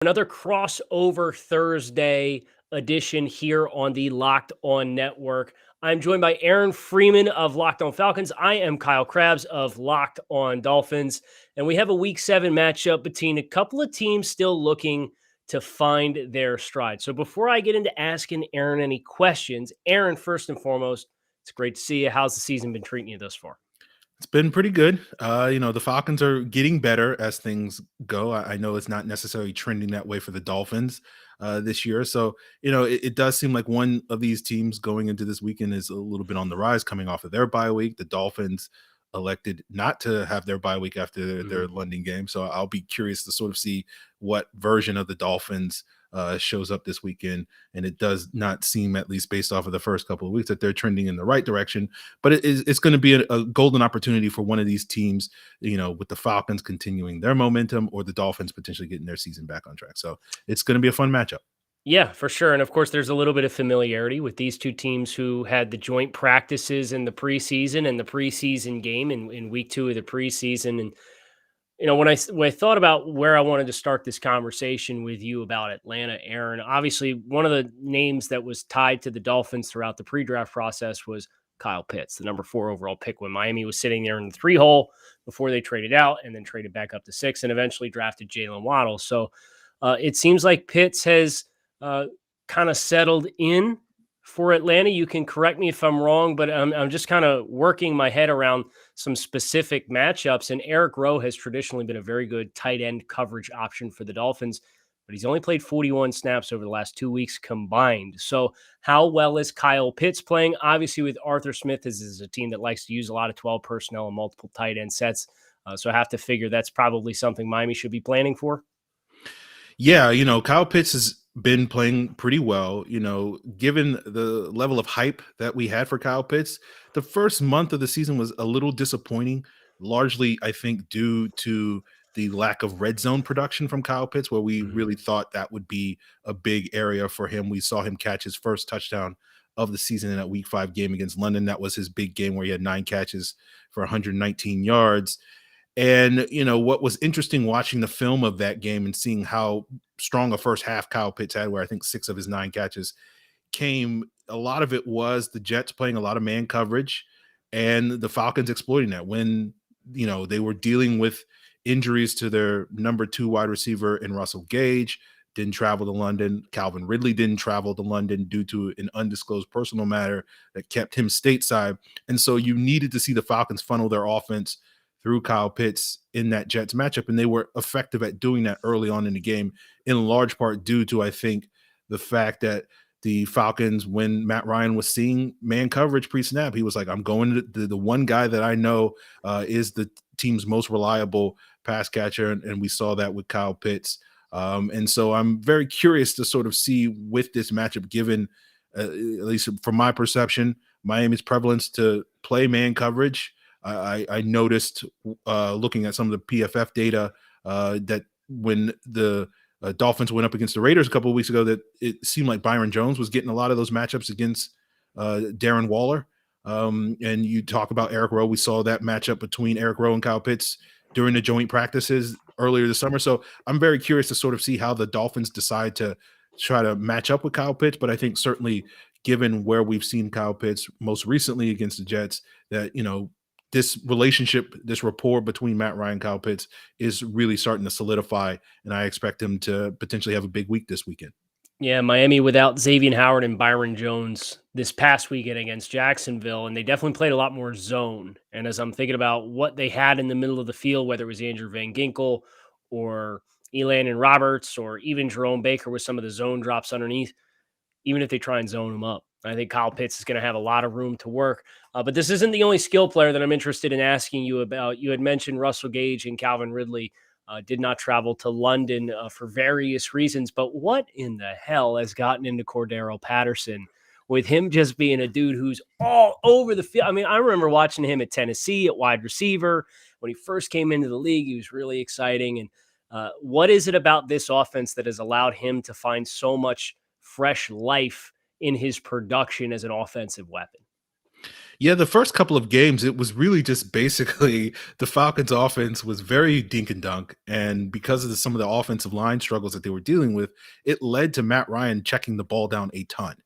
Another crossover Thursday edition here on the Locked On Network. I'm joined by Aaron Freeman of Locked On Falcons. I am Kyle Crabbs of Locked On Dolphins. And we have a week 7 matchup between a couple of teams still looking to find their stride. So before I get into asking Aaron any questions, Aaron, first and foremost, it's great to see you. How's the season been treating you thus far? It's been pretty good. The Falcons are getting better as things go. I know it's not necessarily trending that way for the Dolphins this year. So, it does seem like one of these teams going into this weekend is a little bit on the rise coming off of their bye week. The Dolphins elected not to have their bye week after their London game. So I'll be curious to sort of see what version of the Dolphins shows up this weekend. And it does not seem, at least based off of the first couple of weeks, that they're trending in the right direction. But it's going to be a golden opportunity for one of these teams, with the Falcons continuing their momentum or the Dolphins potentially getting their season back on track. So it's going to be a fun matchup. Yeah, for sure. And of course, there's a little bit of familiarity with these two teams who had the joint practices in the preseason and the preseason game in week 2 of the preseason. And, when I thought about where I wanted to start this conversation with you about Atlanta, Aaron, obviously one of the names that was tied to the Dolphins throughout the pre-draft process was Kyle Pitts, the number 4 overall pick when Miami was sitting there in the 3 hole before they traded out and then traded back up to 6 and eventually drafted Jalen Waddle. So it seems like Pitts has kind of settled in for Atlanta. You can correct me if I'm wrong, but I'm just kind of working my head around some specific matchups. And Eric Rowe has traditionally been a very good tight end coverage option for the Dolphins, but he's only played 41 snaps over the last 2 weeks combined. So how well is Kyle Pitts playing? Obviously, with Arthur Smith, this is a team that likes to use a lot of 12 personnel and multiple tight end sets. So I have to figure that's probably something Miami should be planning for. Yeah, Kyle Pitts has been playing pretty well. Given the level of hype that we had for Kyle Pitts, the first month of the season was a little disappointing, largely, I think, due to the lack of red zone production from Kyle Pitts, where we really thought that would be a big area for him. We saw him catch his first touchdown of the season in that week 5 game against London. That was his big game where he had 9 catches for 119 yards. And, what was interesting watching the film of that game and seeing how strong a first half Kyle Pitts had, where I think 6 of his 9 catches came, a lot of it was the Jets playing a lot of man coverage and the Falcons exploiting that when, they were dealing with injuries to their number 2 wide receiver in Russell Gage, didn't travel to London. Calvin Ridley didn't travel to London due to an undisclosed personal matter that kept him stateside. And so you needed to see the Falcons funnel their offense through Kyle Pitts in that Jets matchup. And they were effective at doing that early on in the game, in large part due to, I think, the fact that the Falcons, when Matt Ryan was seeing man coverage pre-snap, he was like, I'm going to the one guy that I know is the team's most reliable pass catcher. And we saw that with Kyle Pitts. And so I'm very curious to sort of see with this matchup, given, at least from my perception, Miami's prevalence to play man coverage. I noticed looking at some of the PFF data that when the Dolphins went up against the Raiders a couple of weeks ago, that it seemed like Byron Jones was getting a lot of those matchups against Darren Waller. And you talk about Eric Rowe. We saw that matchup between Eric Rowe and Kyle Pitts during the joint practices earlier this summer. So I'm very curious to sort of see how the Dolphins decide to try to match up with Kyle Pitts. But I think certainly given where we've seen Kyle Pitts most recently against the Jets, that, this relationship, this rapport between Matt Ryan and Kyle Pitts is really starting to solidify, and I expect him to potentially have a big week this weekend. Yeah, Miami without Xavier Howard and Byron Jones this past weekend against Jacksonville, and they definitely played a lot more zone. And as I'm thinking about what they had in the middle of the field, whether it was Andrew Van Ginkel or Elan and Roberts or even Jerome Baker with some of the zone drops underneath, even if they try and zone him up, I think Kyle Pitts is going to have a lot of room to work. But this isn't the only skill player that I'm interested in asking you about. You had mentioned Russell Gage and Calvin Ridley did not travel to London for various reasons. But what in the hell has gotten into Cordarrelle Patterson with him just being a dude who's all over the field? I mean, I remember watching him at Tennessee at wide receiver. When he first came into the league, he was really exciting. And what is it about this offense that has allowed him to find so much fresh life in his production as an offensive weapon? Yeah, the first couple of games, it was really just basically the Falcons' offense was very dink and dunk, and because of some of the offensive line struggles that they were dealing with, it led to Matt Ryan checking the ball down a ton.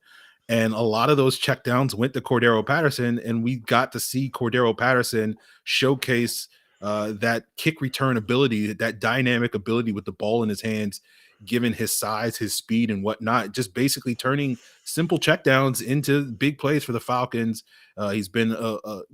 And a lot of those checkdowns went to Cordarrelle Patterson, and we got to see Cordarrelle Patterson showcase that kick return ability, that dynamic ability with the ball in his hands, given his size, his speed, and whatnot. Just basically turning simple checkdowns into big plays for the Falcons. He's been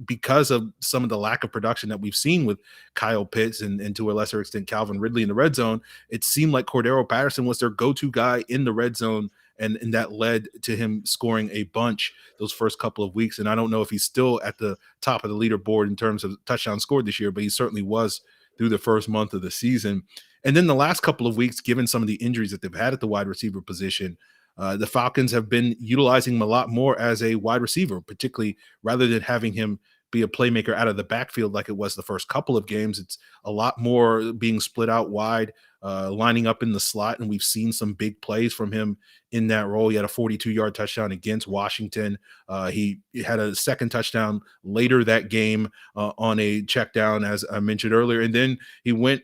because of some of the lack of production that we've seen with Kyle Pitts and to a lesser extent Calvin Ridley in the red zone. It seemed like Cordarrelle Patterson was their go-to guy in the red zone, and that led to him scoring a bunch those first couple of weeks. And I don't know if he's still at the top of the leaderboard in terms of touchdowns scored this year, but he certainly was through the first month of the season. And then the last couple of weeks, given some of the injuries that they've had at the wide receiver position, the Falcons have been utilizing him a lot more as a wide receiver, particularly rather than having him be a playmaker out of the backfield like it was the first couple of games. It's a lot more being split out wide, lining up in the slot, and we've seen some big plays from him in that role. He had a 42-yard touchdown against Washington. He had a second touchdown later that game on a check down, as I mentioned earlier, and then he went,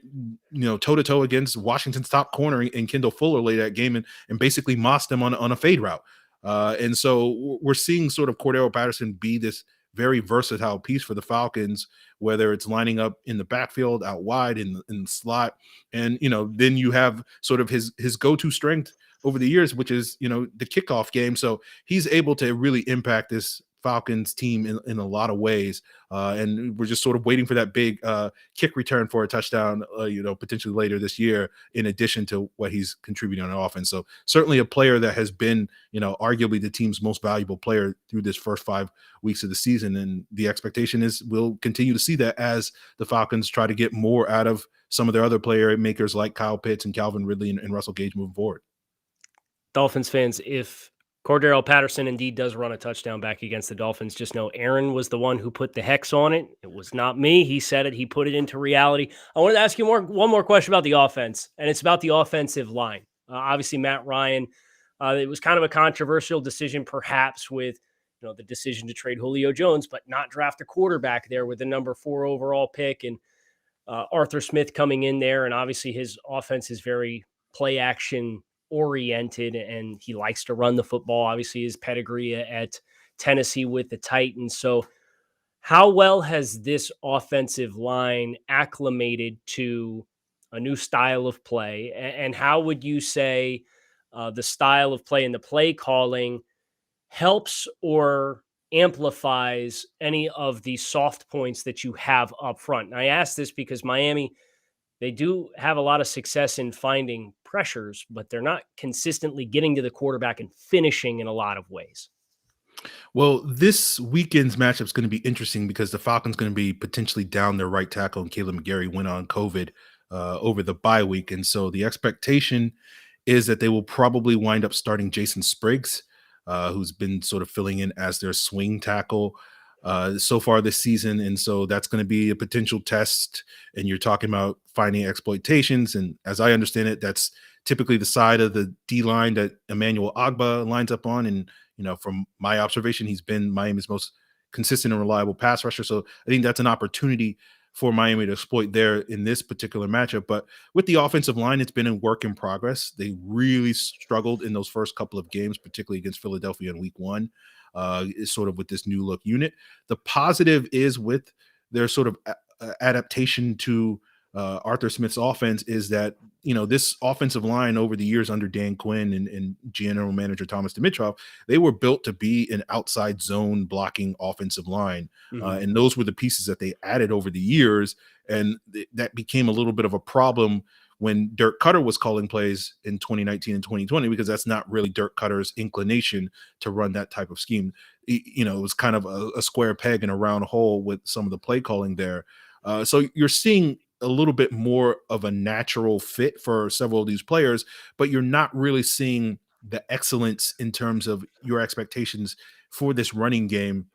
toe to toe against Washington's top corner in Kendall Fuller late that game, and basically mossed him on a fade route. And so we're seeing sort of Cordarrelle Patterson be this very versatile piece for the Falcons, whether it's lining up in the backfield, out wide, in the slot. And, then you have sort of his go-to strength over the years, which is, the kickoff game. So he's able to really impact this Falcons team in a lot of ways. And we're just sort of waiting for that big kick return for a touchdown, potentially later this year, in addition to what he's contributing on offense. So certainly a player that has been, arguably the team's most valuable player through this first 5 weeks of the season. And the expectation is we'll continue to see that as the Falcons try to get more out of some of their other player makers like Kyle Pitts and Calvin Ridley and Russell Gage moving forward. Dolphins fans, if Cordarrelle Patterson indeed does run a touchdown back against the Dolphins, just know Aaron was the one who put the hex on it. It was not me. He said it. He put it into reality. I wanted to ask you one more question about the offense, and it's about the offensive line. Obviously, Matt Ryan, it was kind of a controversial decision, perhaps, with the decision to trade Julio Jones, but not draft a quarterback there with the number 4 overall pick, and Arthur Smith coming in there. And obviously, his offense is very play action oriented, and he likes to run the football. Obviously, his pedigree at Tennessee with the Titans. So how well has this offensive line acclimated to a new style of play? And how would you say the style of play and the play calling helps or amplifies any of the soft points that you have up front? And I ask this because Miami, they do have a lot of success in finding pressures, but they're not consistently getting to the quarterback and finishing in a lot of ways. Well, this weekend's matchup is going to be interesting because the Falcons going to be potentially down their right tackle, and Caleb McGarry went on COVID over the bye week, and so the expectation is that they will probably wind up starting Jason Spriggs, who's been sort of filling in as their swing tackle so far this season. And so that's going to be a potential test. And you're talking about finding exploitations. And as I understand it, that's typically the side of the D line that Emmanuel Agba lines up on. And, from my observation, he's been Miami's most consistent and reliable pass rusher. So I think that's an opportunity for Miami to exploit there in this particular matchup. But with the offensive line, it's been a work in progress. They really struggled in those first couple of games, particularly against Philadelphia in week 1, is sort of with this new look unit. The positive is with their sort of adaptation to Arthur Smith's offense is that, this offensive line over the years under Dan Quinn and general manager Thomas Dimitroff, they were built to be an outside zone blocking offensive line. And those were the pieces that they added over the years. And that became a little bit of a problem when Dirk Cutter was calling plays in 2019 and 2020, because that's not really Dirk Cutter's inclination to run that type of scheme. It was kind of a square peg in a round hole with some of the play calling there. So you're seeing a little bit more of a natural fit for several of these players, but you're not really seeing the excellence in terms of your expectations for this running game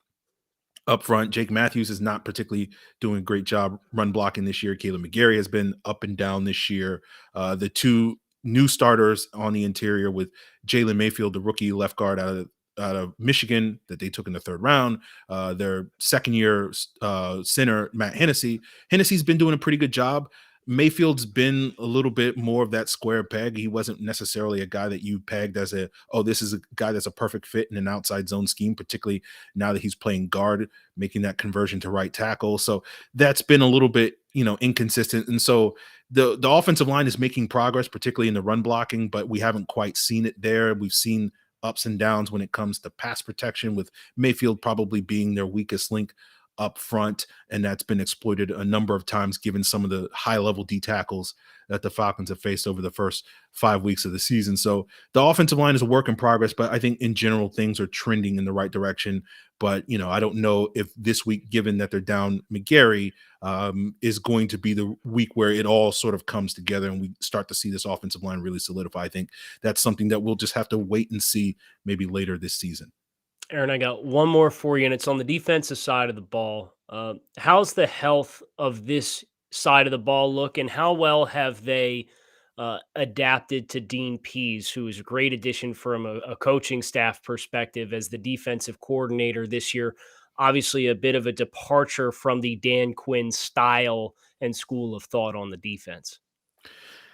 up front. Jake Matthews is not particularly doing a great job run blocking this year. Caleb McGarry has been up and down this year. The two new starters on the interior with Jalen Mayfield, the rookie left guard out of out of Michigan that they took in the third round. Their second year center, Matt Hennessy. Hennessy's been doing a pretty good job. Mayfield's been a little bit more of that square peg. He wasn't necessarily a guy that you pegged as this is a guy that's a perfect fit in an outside zone scheme, particularly now that he's playing guard, making that conversion to right tackle. So that's been a little bit, inconsistent. And so the offensive line is making progress, particularly in the run blocking, but we haven't quite seen it there. We've seen ups and downs when it comes to pass protection, with Mayfield probably being their weakest link up front, and that's been exploited a number of times given some of the high level D tackles that the Falcons have faced over the first 5 weeks of the season. So the offensive line is a work in progress, but I think in general things are trending in the right direction. But I don't know if this week, given that they're down McGarry, is going to be the week where it all sort of comes together and we start to see this offensive line really solidify. I think that's something that we'll just have to wait and see maybe later this season. Aaron, I got one more for you, and it's on the defensive side of the ball. How's the health of this side of the ball look, and how well have they adapted to Dean Pease, who is a great addition from a coaching staff perspective as the defensive coordinator this year? Obviously, a bit of a departure from the Dan Quinn style and school of thought on the defense.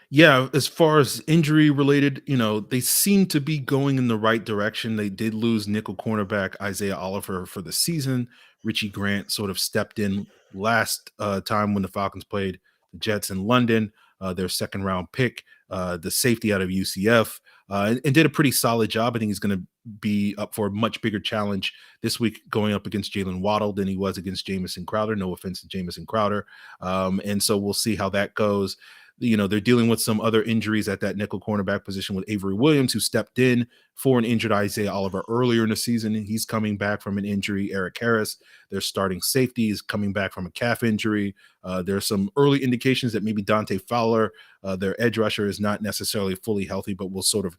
Yeah, as far as injury related, they seem to be going in the right direction. They did lose nickel cornerback Isaiah Oliver for the season. Richie Grant sort of stepped in last time when the Falcons played the Jets in London, their second round pick, the safety out of UCF, and did a pretty solid job. I think he's going to be up for a much bigger challenge this week going up against Jalen Waddle than he was against Jamison Crowder. No offense to Jamison Crowder. And so we'll see how that goes. They're dealing with some other injuries at that nickel cornerback position with Avery Williams, who stepped in for an injured Isaiah Oliver earlier in the season. He's coming back from an injury. Eric Harris, their starting safety, is coming back from a calf injury. There's some early indications that maybe Dante Fowler, their edge rusher, is not necessarily fully healthy, but we'll sort of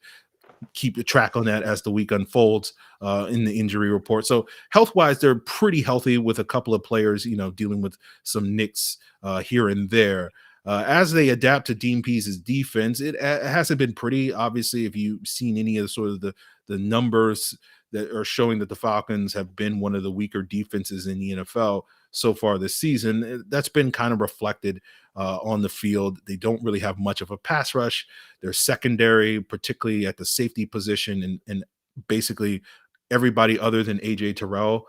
keep a track on that as the week unfolds in the injury report. So health-wise, they're pretty healthy with a couple of players, dealing with some nicks here and there. As they adapt to Dean Pease's defense, it hasn't been pretty. Obviously, if you've seen any of the numbers that are showing that the Falcons have been one of the weaker defenses in the NFL so far this season, that's been kind of reflected on the field. They don't really have much of a pass rush. Their secondary, particularly at the safety position, and basically everybody other than AJ Terrell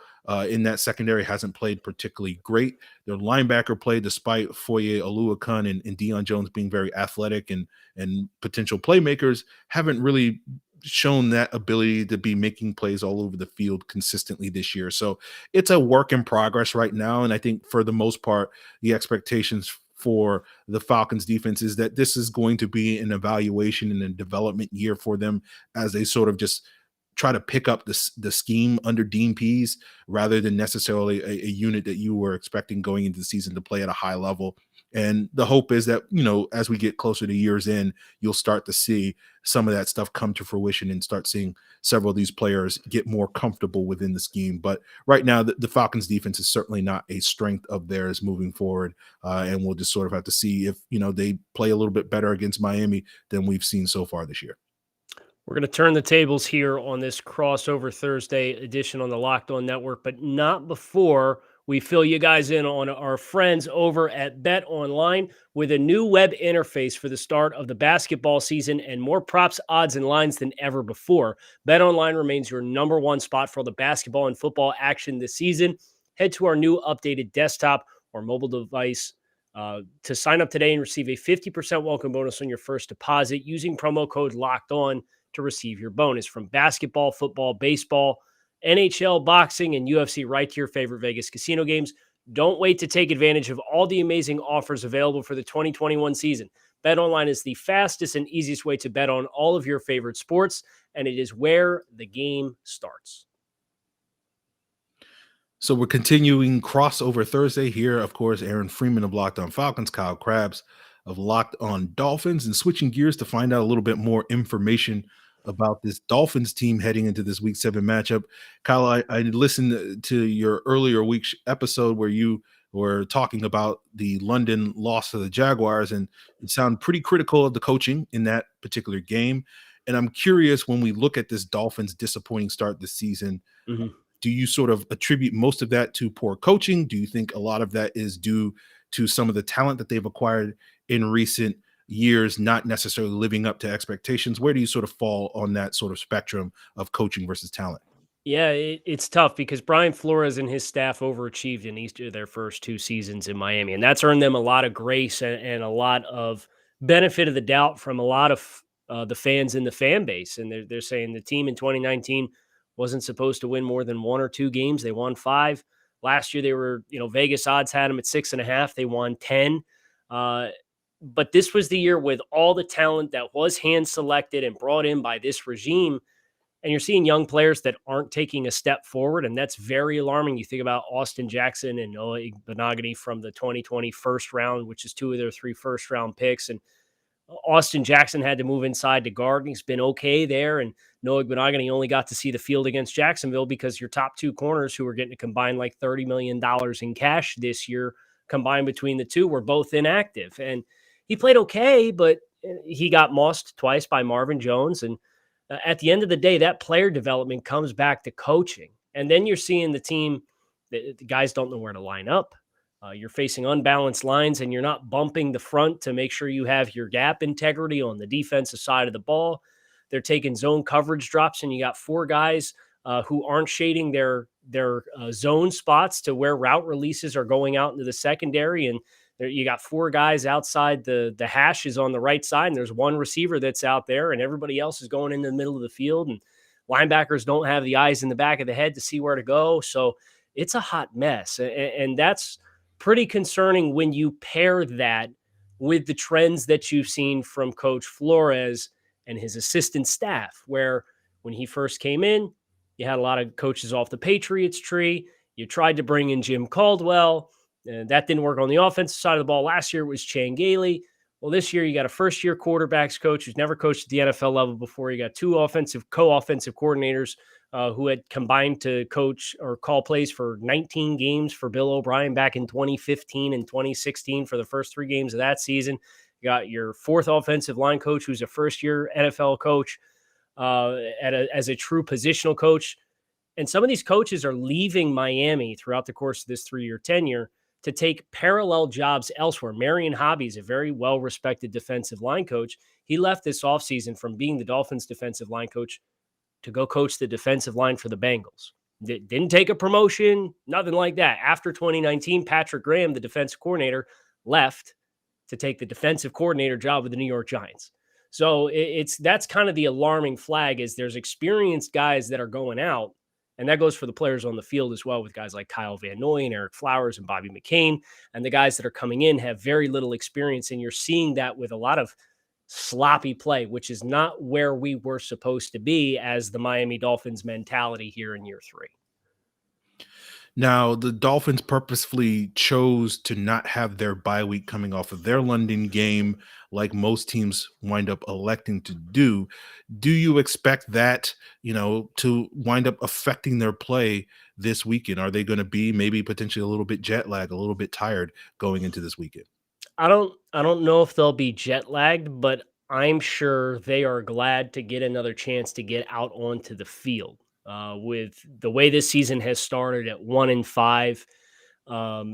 in that secondary hasn't played particularly great. Their linebacker play, despite Foye Oluokun and Deion Jones being very athletic and potential playmakers, haven't really shown that ability to be making plays all over the field consistently this year. So it's a work in progress right now. And I think for the most part, the expectations for the Falcons defense is that this is going to be an evaluation and a development year for them as they sort of just try to pick up the scheme under Dean Pease rather than necessarily a unit that you were expecting going into the season to play at a high level. And the hope is that, as we get closer to years in, you'll start to see some of that stuff come to fruition and start seeing several of these players get more comfortable within the scheme. But right now, the Falcons defense is certainly not a strength of theirs moving forward. And we'll just sort of have to see if, they play a little bit better against Miami than we've seen so far this year. We're going to turn the tables here on this crossover Thursday edition on the Locked On Network, but not before we fill you guys in on our friends over at Bet Online with a new web interface for the start of the basketball season and more props, odds, and lines than ever before. Bet Online remains your number one spot for all the basketball and football action this season. Head to our new updated desktop or mobile device to sign up today and receive a 50% welcome bonus on your first deposit using promo code Locked On to receive your bonus. From basketball, football, baseball, NHL, boxing, and UFC, right to your favorite Vegas casino games. Don't wait to take advantage of all the amazing offers available for the 2021 season. BetOnline is the fastest and easiest way to bet on all of your favorite sports, and it is where the game starts. So we're continuing crossover Thursday here. Of course, Aaron Freeman of Locked On Falcons, Kyle Crabbs of Locked On Dolphins, and switching gears to find out a little bit more information about this Dolphins team heading into this Week 7 matchup. Kyle, I listened to your earlier week's episode where you were talking about the London loss to the Jaguars, and it sounded pretty critical of the coaching in that particular game. And I'm curious, when we look at this Dolphins disappointing start this season, Mhm. do you sort of attribute most of that to poor coaching? Do you think a lot of that is due to some of the talent that they've acquired in recent years not necessarily living up to expectations? Where do you sort of fall on that sort of spectrum of coaching versus talent? Yeah, it's tough because Brian Flores and his staff overachieved in each of their first 2 seasons in Miami, and that's earned them a lot of grace and a lot of benefit of the doubt from a lot of the fans in the fan base. And they're saying the team in 2019 wasn't supposed to win more than 1 or 2 games. They won 5. Last year, they were, Vegas odds had them at 6.5. They won 10. Uh, but this was the year with all the talent that was hand selected and brought in by this regime, and you're seeing young players that aren't taking a step forward, and that's very alarming. You think about Austin Jackson and Noah Benogany from the 2020 first round, which is 2 of their 3 first round picks, and Austin Jackson had to move inside to guard, and he's been okay there. And Noah Benogany only got to see the field against Jacksonville because your top 2 corners, who were getting to combine like $30 million in cash this year, combined between the two, were both inactive. And he played okay, but he got mossed twice by Marvin Jones. And at the end of the day, that player development comes back to coaching. And then you're seeing the team, the guys don't know where to line up. You're facing unbalanced lines, and you're not bumping the front to make sure you have your gap integrity on the defensive side of the ball. They're taking zone coverage drops, and you got 4 guys who aren't shading their zone spots to where route releases are going out into the secondary. And you got 4 guys outside the hashes on the right side, and there's 1 receiver that's out there, and everybody else is going in the middle of the field. And linebackers don't have the eyes in the back of the head to see where to go. So it's a hot mess, and that's pretty concerning when you pair that with the trends that you've seen from Coach Flores and his assistant staff, where when he first came in, you had a lot of coaches off the Patriots tree. You tried to bring in Jim Caldwell, and that didn't work on the offensive side of the ball. Last year it was Chan Gailey. Well, this year you got a first-year quarterbacks coach who's never coached at the NFL level before. You got 2 co-offensive coordinators who had combined to coach or call plays for 19 games for Bill O'Brien back in 2015 and 2016 for the first 3 games of that season. You got your 4th offensive line coach who's a first-year NFL coach as a true positional coach. And some of these coaches are leaving Miami throughout the course of this 3-year tenure to take parallel jobs elsewhere. Marion Hobby is a very well-respected defensive line coach. He left this offseason from being the Dolphins defensive line coach to go coach the defensive line for the Bengals. Didn't take a promotion, nothing like that. After 2019, Patrick Graham, the defensive coordinator, left to take the defensive coordinator job with the New York Giants. So that's kind of the alarming flag, is there's experienced guys that are going out, and that goes for the players on the field as well, with guys like Kyle Van Noy and Eric Flowers and Bobby McCain. And the guys that are coming in have very little experience, and you're seeing that with a lot of sloppy play, which is not where we were supposed to be as the Miami Dolphins mentality here in year 3. Now, the Dolphins purposefully chose to not have their bye week coming off of their London game, like most teams wind up electing to do. Do you expect that, to wind up affecting their play this weekend? Are they going to be maybe potentially a little bit jet lagged, a little bit tired going into this weekend? I don't know if they'll be jet lagged, but I'm sure they are glad to get another chance to get out onto the field. With the way this season has started at 1-5,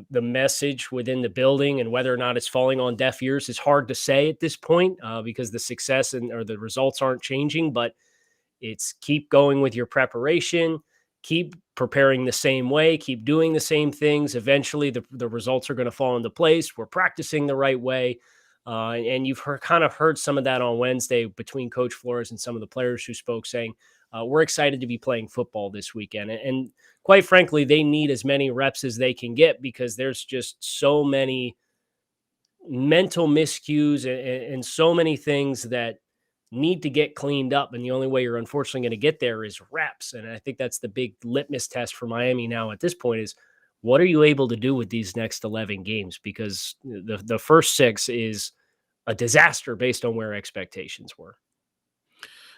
the message within the building and whether or not it's falling on deaf ears is hard to say at this point, because the success or the results aren't changing. But it's keep going with your preparation, keep preparing the same way, keep doing the same things. Eventually, the results are going to fall into place. We're practicing the right way. And you've kind of heard some of that on Wednesday between Coach Flores and some of the players who spoke, saying, we're excited to be playing football this weekend. And quite frankly, they need as many reps as they can get, because there's just so many mental miscues and so many things that need to get cleaned up. And the only way you're unfortunately going to get there is reps. And I think that's the big litmus test for Miami now at this point, is what are you able to do with these next 11 games? Because the first 6 is a disaster based on where expectations were.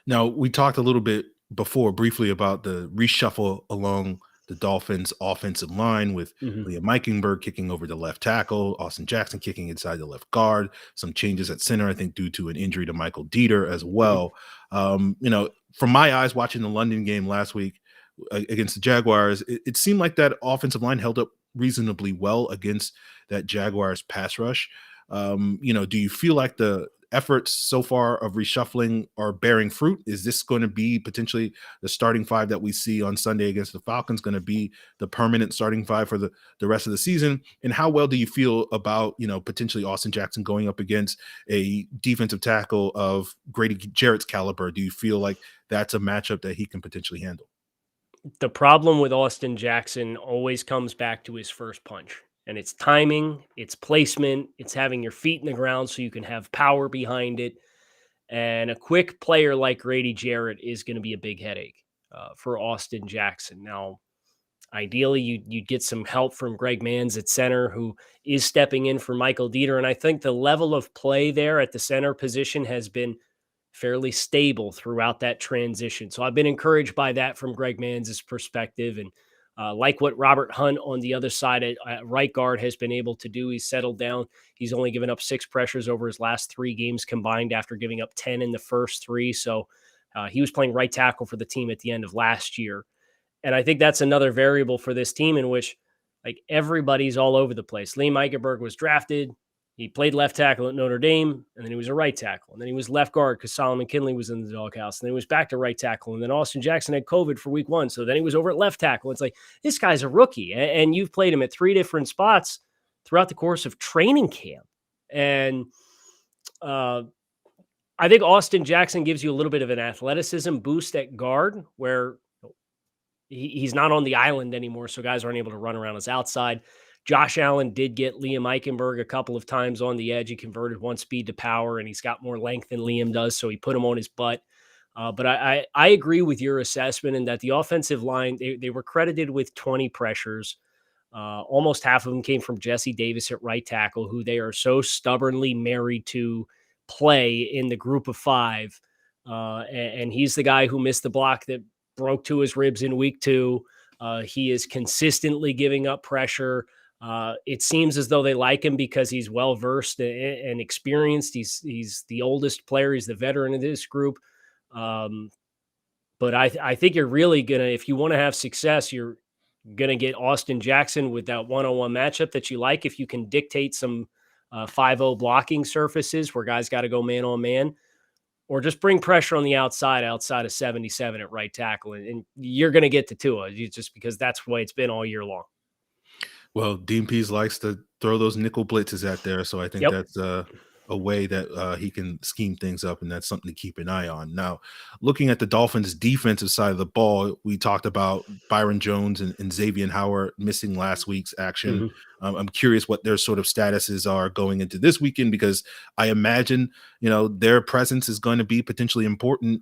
Now, we talked a little bit before briefly about the reshuffle along the Dolphins offensive line with Mhm. Liam Eichenberg kicking over the left tackle, Austin Jackson kicking inside the left guard, some changes at center, I think, due to an injury to Michael Dieter as Mhm. well. From my eyes watching the London game last week against the Jaguars, it seemed like that offensive line held up reasonably well against that Jaguars pass rush. Do you feel like the efforts so far of reshuffling are bearing fruit? Is this going to be potentially the starting five that we see on Sunday against the Falcons going to be the permanent starting five for the rest of the season? And how well do you feel about, potentially Austin Jackson going up against a defensive tackle of Grady Jarrett's caliber? Do you feel like that's a matchup that he can potentially handle? The problem with Austin Jackson always comes back to his first punch, and it's timing, it's placement, it's having your feet in the ground so you can have power behind it. And a quick player like Grady Jarrett is going to be a big headache for Austin Jackson. Now, ideally, you'd get some help from Greg Manns at center, who is stepping in for Michael Dieter. And I think the level of play there at the center position has been fairly stable throughout that transition. So I've been encouraged by that from Greg Manns' perspective. And like what Robert Hunt on the other side at right guard has been able to do. He's settled down. He's only given up 6 pressures over his last 3 games combined after giving up 10 in the first 3. So he was playing right tackle for the team at the end of last year. And I think that's another variable for this team in which like everybody's all over the place. Liam Eichenberg was drafted. He played left tackle at Notre Dame, and then he was a right tackle. And then he was left guard because Solomon Kinley was in the doghouse. And then he was back to right tackle. And then Austin Jackson had COVID for week 1. So then he was over at left tackle. It's like, this guy's a rookie. And you've played him at 3 different spots throughout the course of training camp. And uh, I think Austin Jackson gives you a little bit of an athleticism boost at guard where he's not on the island anymore, so guys aren't able to run around his outside. Josh Allen did get Liam Eichenberg a couple of times on the edge. He converted one speed to power, and he's got more length than Liam does, so he put him on his butt. But I agree with your assessment in that the offensive line, they were credited with 20 pressures. Almost half of them came from Jesse Davis at right tackle, who they are so stubbornly married to play in the group of 5. And he's the guy who missed the block that broke to his ribs in week 2. He is consistently giving up pressure. It seems as though they like him because he's well versed and experienced. He's the oldest player. He's the veteran of this group. But I think you're really gonna, if you want to have success, you're gonna get Austin Jackson with that one-on-one matchup that you like. If you can dictate some 5-0 blocking surfaces where guys got to go man on man, or just bring pressure on the outside of 77 at right tackle, and you're going to get to Tua just because that's the way it's been all year long. Well, Dean Pease likes to throw those nickel blitzes out there, so I think Yep. that's a way that he can scheme things up, and that's something to keep an eye on. Now, looking at the Dolphins' defensive side of the ball, we talked about Byron Jones and Xavier Howard missing last week's action. Mm-hmm. I'm curious what their sort of statuses are going into this weekend because I imagine their presence is going to be potentially important.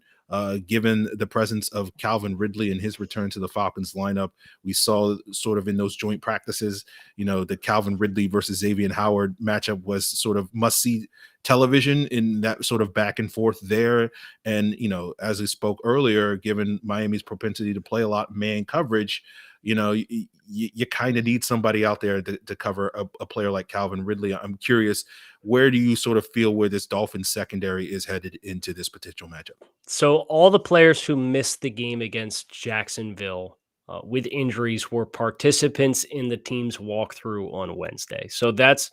Given the presence of Calvin Ridley and his return to the Falcons lineup, we saw sort of in those joint practices, the Calvin Ridley versus Xavier Howard matchup was sort of must see television in that sort of back and forth there. And, as we spoke earlier, given Miami's propensity to play a lot man coverage, you kind of need somebody out there to cover a player like Calvin Ridley. I'm curious, where do you sort of feel where this Dolphins secondary is headed into this potential matchup? So all the players who missed the game against Jacksonville with injuries were participants in the team's walkthrough on Wednesday. So that's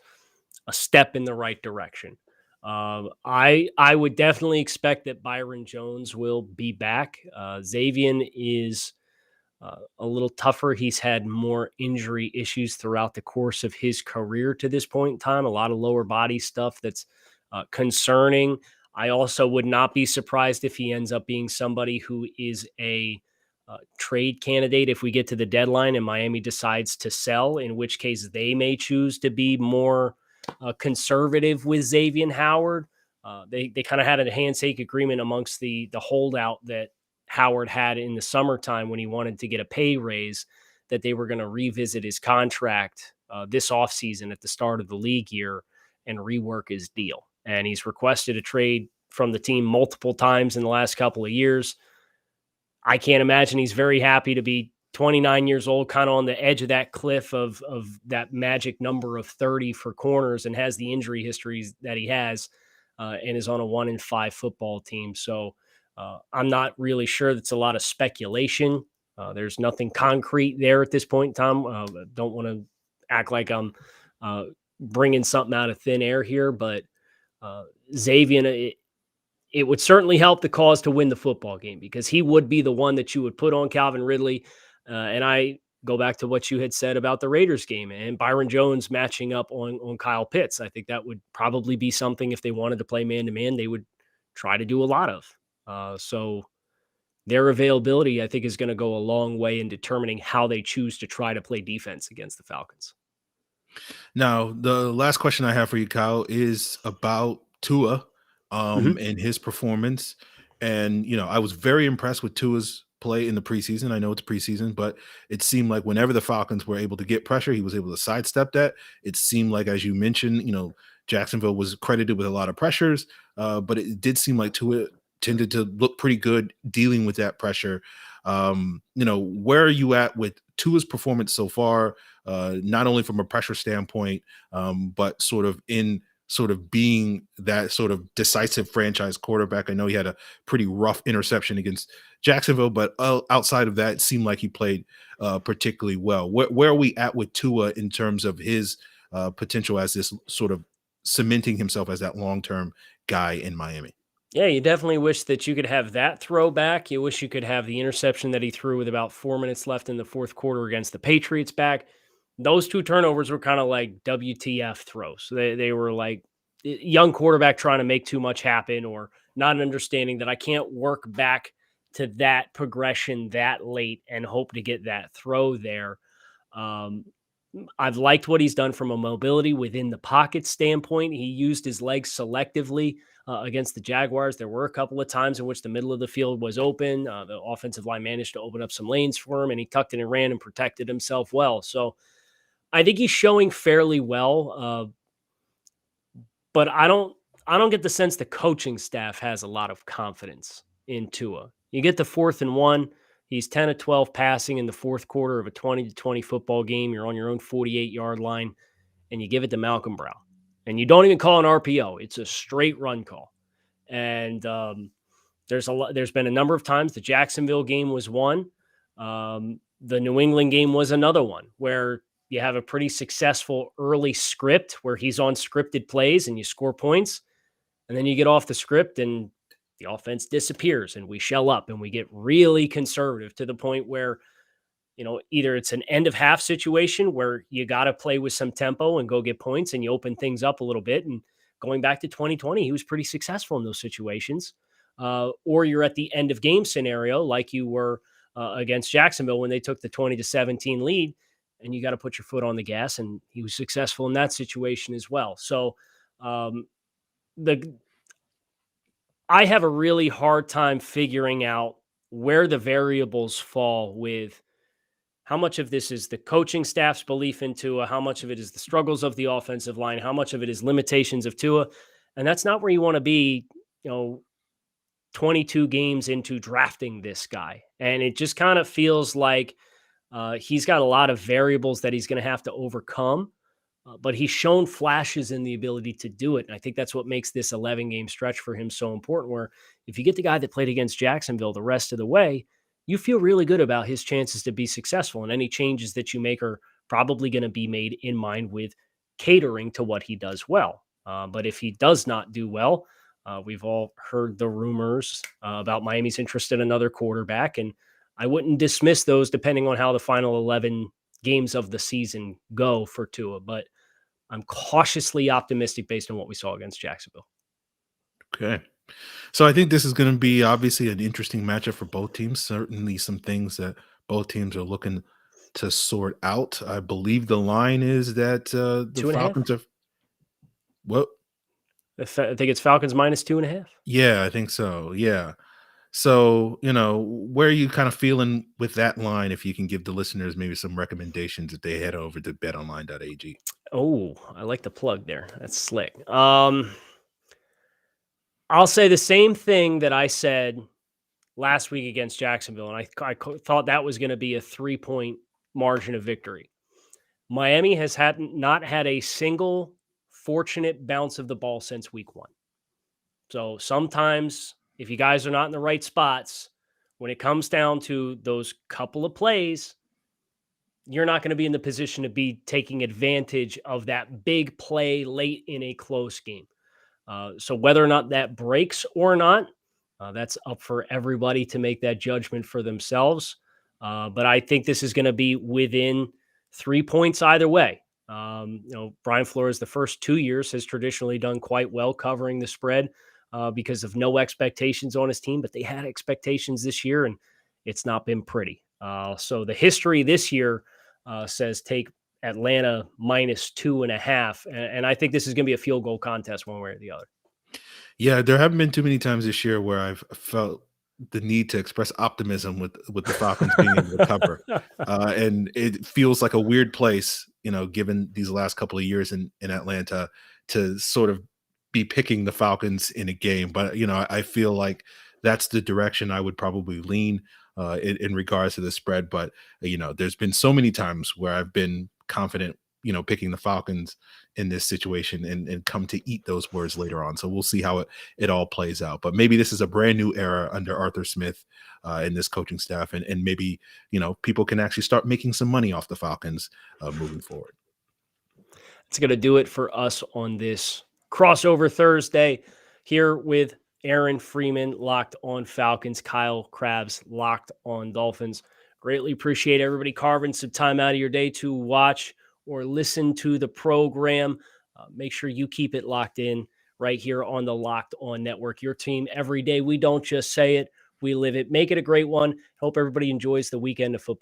a step in the right direction. I would definitely expect that Byron Jones will be back. Xavier is a little tougher. He's had more injury issues throughout the course of his career to this point in time, a lot of lower body stuff that's concerning. I also would not be surprised if he ends up being somebody who is a trade candidate if we get to the deadline and Miami decides to sell, in which case they may choose to be more conservative with Xavier Howard. They kind of had a handshake agreement amongst the holdout that Howard had in the summertime when he wanted to get a pay raise, that they were going to revisit his contract this offseason at the start of the league year and rework his deal. And he's requested a trade from the team multiple times in the last couple of years. I can't imagine he's very happy to be 29 years old, kind of on the edge of that cliff of that magic number of 30 for corners, and has the injury histories that he has, and is on a 1-5 football team. So I'm not really sure. That's a lot of speculation. There's nothing concrete there at this point in time. Don't want to act like I'm bringing something out of thin air here, but Xavier, it would certainly help the cause to win the football game, because he would be the one that you would put on Calvin Ridley. And I go back to what you had said about the Raiders game and Byron Jones matching up on Kyle Pitts. I think that would probably be something, if they wanted to play man-to-man, they would try to do a lot of. So their availability, I think, is going to go a long way in determining how they choose to try to play defense against the Falcons. Now, the last question I have for you, Kyle, is about Tua and his performance. And, I was very impressed with Tua's play in the preseason. I know it's preseason, but it seemed like whenever the Falcons were able to get pressure, he was able to sidestep that. It seemed like, as you mentioned, Jacksonville was credited with a lot of pressures, but it did seem like Tua tended to look pretty good dealing with that pressure. Where are you at with Tua's performance so far, not only from a pressure standpoint, but sort of being that sort of decisive franchise quarterback? I know he had a pretty rough interception against Jacksonville, but outside of that, it seemed like he played particularly well. Where are we at with Tua in terms of his potential as this sort of cementing himself as that long-term guy in Miami? Yeah, you definitely wish that you could have that throwback. You wish you could have the interception that he threw with about 4 minutes left in the fourth quarter against the Patriots back. Those two turnovers were kind of like WTF throws. They were like young quarterback trying to make too much happen, or not understanding that I can't work back to that progression that late and hope to get that throw there. Um, I've liked what he's done from a mobility within the pocket standpoint. He used his legs selectively against the Jaguars. There were a couple of times in which the middle of the field was open. The offensive line managed to open up some lanes for him, and he tucked it and ran and protected himself well. So I think he's showing fairly well, but I don't get the sense the coaching staff has a lot of confidence in Tua. You get the 4th and 1. He's 10 of 12 passing in the fourth quarter of a 20-20 football game. You're on your own 48-yard line, and you give it to Malcolm Brown. And you don't even call an RPO. It's a straight run call. And there's been a number of times. The Jacksonville game was one. The New England game was another one, where you have a pretty successful early script where he's on scripted plays and you score points. And then you get off the script and the offense disappears, and we shell up and we get really conservative to the point where, either it's an end of half situation where you got to play with some tempo and go get points and you open things up a little bit. And going back to 2020, he was pretty successful in those situations. Or you're at the end of game scenario, like you were against Jacksonville when they took the 20-17 lead, and you got to put your foot on the gas. And he was successful in that situation as well. So I have a really hard time figuring out where the variables fall with how much of this is the coaching staff's belief in Tua, how much of it is the struggles of the offensive line, how much of it is limitations of Tua. And that's not where you want to be, 22 games into drafting this guy. And it just kind of feels like he's got a lot of variables that he's going to have to overcome. But he's shown flashes in the ability to do it. And I think that's what makes this 11-game stretch for him so important, where if you get the guy that played against Jacksonville the rest of the way, you feel really good about his chances to be successful. And any changes that you make are probably going to be made in mind with catering to what he does well. But if he does not do well, we've all heard the rumors about Miami's interest in another quarterback. And I wouldn't dismiss those depending on how the final 11 games of the season go for Tua, but I'm cautiously optimistic based on what we saw against Jacksonville. Okay. So I think this is going to be obviously an interesting matchup for both teams. Certainly some things that both teams are looking to sort out. I believe the line is that the Falcons are what? I think it's Falcons minus 2.5. Yeah, I think so. Yeah. So, where are you kind of feeling with that line? If you can give the listeners maybe some recommendations if they head over to betonline.ag. Oh, I like the plug there. That's slick. I'll say the same thing that I said last week against Jacksonville, and I thought that was going to be a 3-point margin of victory. Miami has not had a single fortunate bounce of the ball since week 1. So sometimes if you guys are not in the right spots, when it comes down to those couple of plays, you're not going to be in the position to be taking advantage of that big play late in a close game. So whether or not that breaks or not, that's up for everybody to make that judgment for themselves. But I think this is going to be within 3 points either way. Brian Flores, the first 2 years, has traditionally done quite well covering the spread because of no expectations on his team, but they had expectations this year, and it's not been pretty. So the history this year says take Atlanta -2.5. And I think this is going to be a field goal contest one way or the other. Yeah, there haven't been too many times this year where I've felt the need to express optimism with the Falcons being able to cover, and it feels like a weird place, given these last couple of years in Atlanta, to sort of be picking the Falcons in a game. But I feel like that's the direction I would probably lean in regards to the spread. But there's been so many times where I've been confident, picking the Falcons in this situation and come to eat those words later on. So we'll see how it all plays out. But maybe this is a brand new era under Arthur Smith and this coaching staff. And maybe, people can actually start making some money off the Falcons moving forward. It's going to do it for us on this crossover Thursday here with Aaron Freeman, Locked on Falcons, Kyle Crabbs, Locked on Dolphins. Greatly appreciate everybody carving some time out of your day to watch or listen to the program. Make sure you keep it locked in right here on the Locked On Network. Your team every day. We don't just say it, we live it. Make it a great one. Hope everybody enjoys the weekend of football.